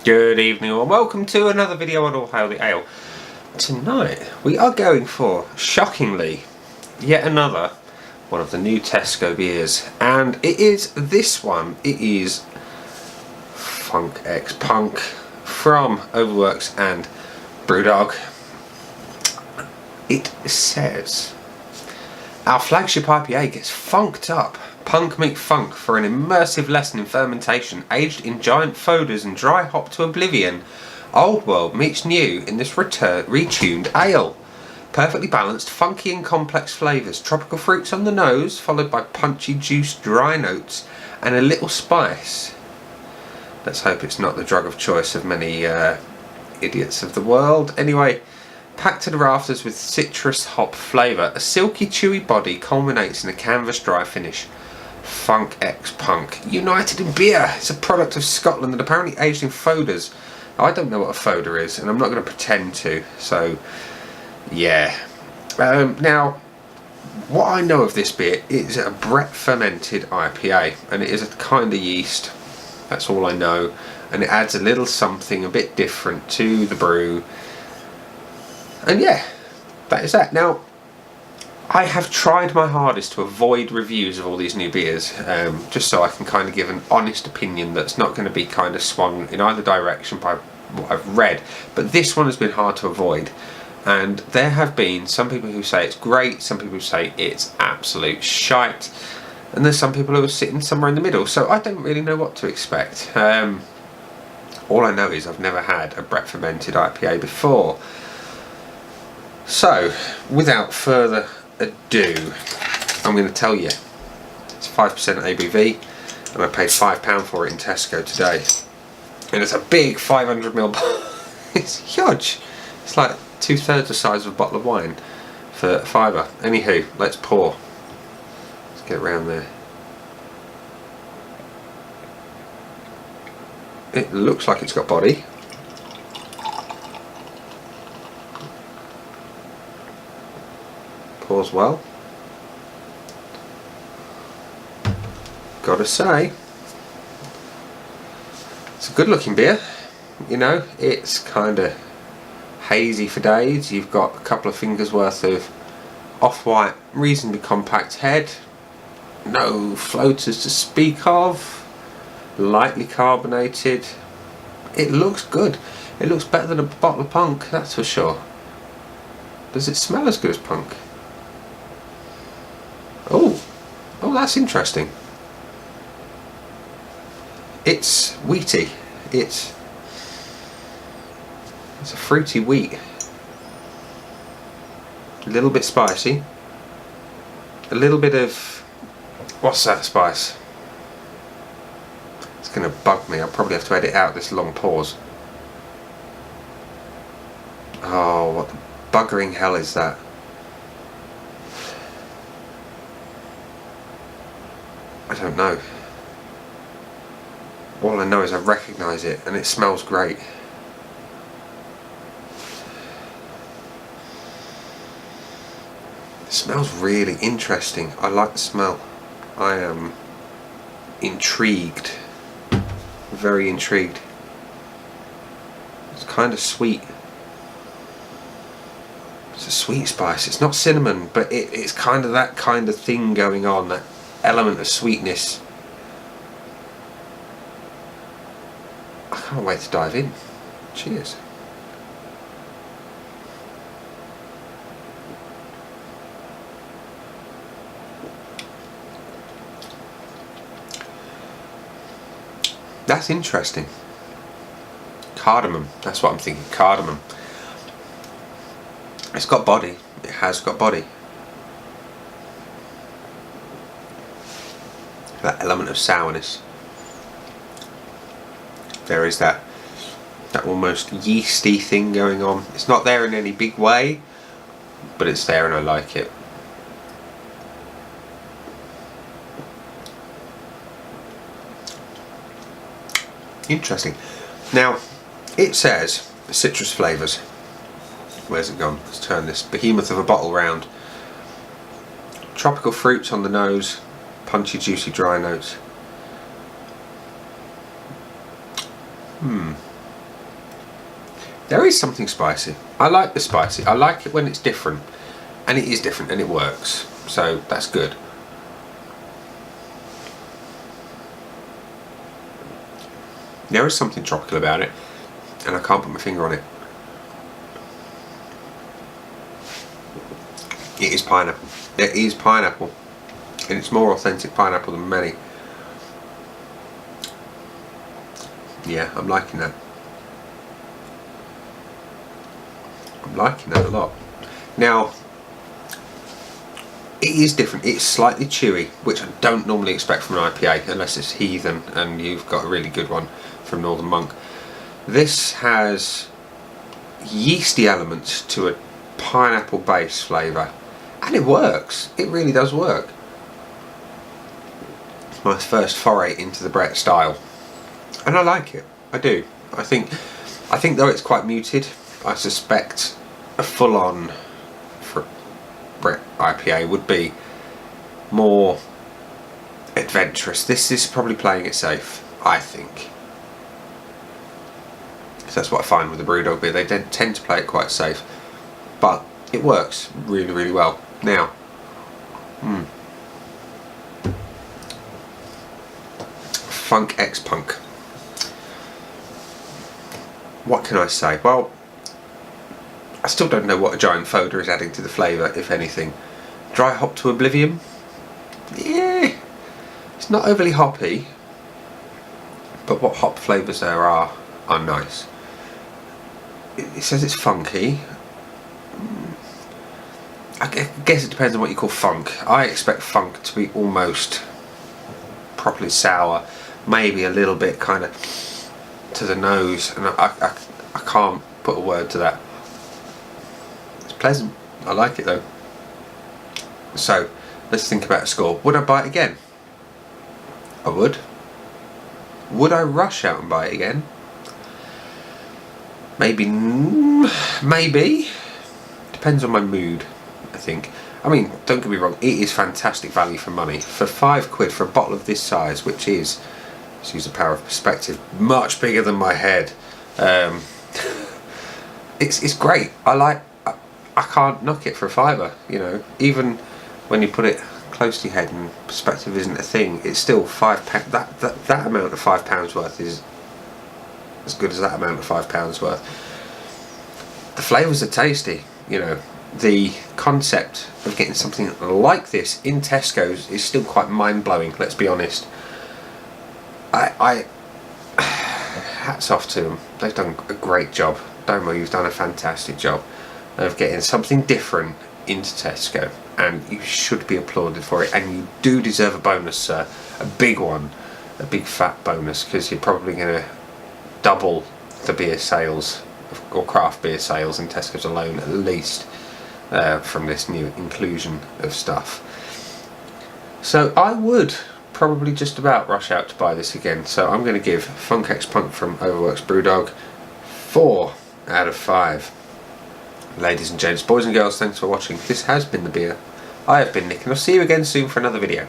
Good evening and welcome to another video on All Hail the Ale. Tonight we are going for, shockingly, yet another one of the new Tesco beers, and it is this one. It is Funk X Punk from Overworks and Brewdog. It says, our flagship IPA gets funked up. Punk meet funk for an immersive lesson in fermentation, aged in giant foeders and dry hop to oblivion. Old world meets new in this retuned ale. Perfectly balanced, funky and complex flavours, tropical fruits on the nose, followed by punchy juice, dry notes, and a little spice. Let's hope it's not the drug of choice of many idiots of the world. Anyway, packed to the rafters with citrus hop flavour, a silky chewy body culminates in a canvas dry finish. Funk X Punk, united in beer. It's a product of Scotland and apparently aged in foeders. I don't know what a foeder is, and I'm not going to pretend to, so yeah. Now, what I know of this beer is a Brett fermented IPA, and it is a kind of yeast. That's all I know, and it adds a little something a bit different to the brew. And yeah, that is that. Now, I have tried my hardest to avoid reviews of all these new beers, just so I can kind of give an honest opinion that's not going to be kind of swung in either direction by what I've read. But this one has been hard to avoid, and there have been some people who say it's great, some people who say it's absolute shite, and there's some people who are sitting somewhere in the middle, so I don't really know what to expect. All I know is I've never had a Brett fermented IPA before. So, without further ado, I'm going to tell you, it's 5% ABV, and I paid £5 for it in Tesco today, and it's a big 500ml. It's huge. It's like 2/3 the size of a bottle of wine for £5. Anywho, let's pour. Let's get around there. It looks like it's got body. Pours well. Gotta say, it's a good looking beer. You know, it's kind of hazy for days. You've got a couple of fingers worth of off-white, reasonably compact head. No floaters to speak of. Lightly carbonated. It looks good. It looks better than a bottle of Punk, that's for sure. Does it smell as good as Punk? Oh, that's interesting. It's wheaty. It's a fruity wheat. A little bit spicy. A little bit of, what's that spice? It's going to bug me. I'll probably have to edit out this long pause. Oh, what the buggering hell is that? I don't know. All I know is I recognise it, and it smells great. It smells really interesting. I like the smell. I am intrigued. Very intrigued. It's kind of sweet. It's a sweet spice. It's not cinnamon, but it's kind of that kind of thing going on. That element of sweetness. I can't wait to dive in. Cheers. That's interesting. Cardamom. That's what I'm thinking. Cardamom. It's got body. It has got body. That element of sourness. There is that almost yeasty thing going on. It's not there in any big way, but it's there and I like it. Interesting. Now, it says citrus flavours. Where's it gone? Let's turn this behemoth of a bottle round. Tropical fruits on the nose, punchy, juicy, dry notes. There is something spicy. I like the spicy. I like it when it's different. And it is different and it works. So that's good. There is something tropical about it. And I can't put my finger on it. It is pineapple. It is pineapple. And it's more authentic pineapple than many. Yeah, I'm liking that. I'm liking that a lot. Now, it is different. It's slightly chewy, which I don't normally expect from an IPA, unless it's Heathen and you've got a really good one from Northern Monk. This has yeasty elements to a pineapple based flavour, and it works. It really does work. It's my first foray into the Brett style, and I like it. I do. I think though it's quite muted, I suspect a full-on Brett IPA would be more adventurous. This is probably playing it safe, I think. So that's what I find with the Brewdog beer. They tend to play it quite safe, but it works really, really well. Now, Funk X Punk. What can I say? Well, I still don't know what a giant foder is adding to the flavour, if anything. Dry hop to oblivion? Yeah, it's not overly hoppy, but what hop flavours there are nice. It says it's funky. I guess it depends on what you call funk. I expect funk to be almost properly sour, maybe a little bit kind of to the nose, and I can't put a word to that. It's pleasant. I like it though. So let's think about a score. Would I buy it again? I would. Would I rush out and buy it again? Maybe. Depends on my mood, I think. I mean, don't get me wrong, it is fantastic value for money. For £5 for a bottle of this size, which is, let's use the power of perspective, much bigger than my head. It's great. I can't knock it for a £5, you know. Even when you put it close to your head and perspective isn't a thing, it's still £5. That amount of £5 worth is as good as that amount of £5 worth. The flavours are tasty, you know. The concept of getting something like this in Tesco's is still quite mind-blowing, let's be honest. I hats off to them. They've done a great job. Domo, you've done a fantastic job of getting something different into Tesco, and you should be applauded for it, and you do deserve a bonus, sir. A big one. A big fat bonus, because you're probably going to double the beer sales, or craft beer sales in Tesco's alone, at least, from this new inclusion of stuff. So I would probably just about rush out to buy this again. So I'm going to give Funk X Punk from Overworks Brewdog 4 out of 5. Ladies and gents, boys and girls, thanks for watching. This has been The Beer. I have been Nick, and I'll see you again soon for another video.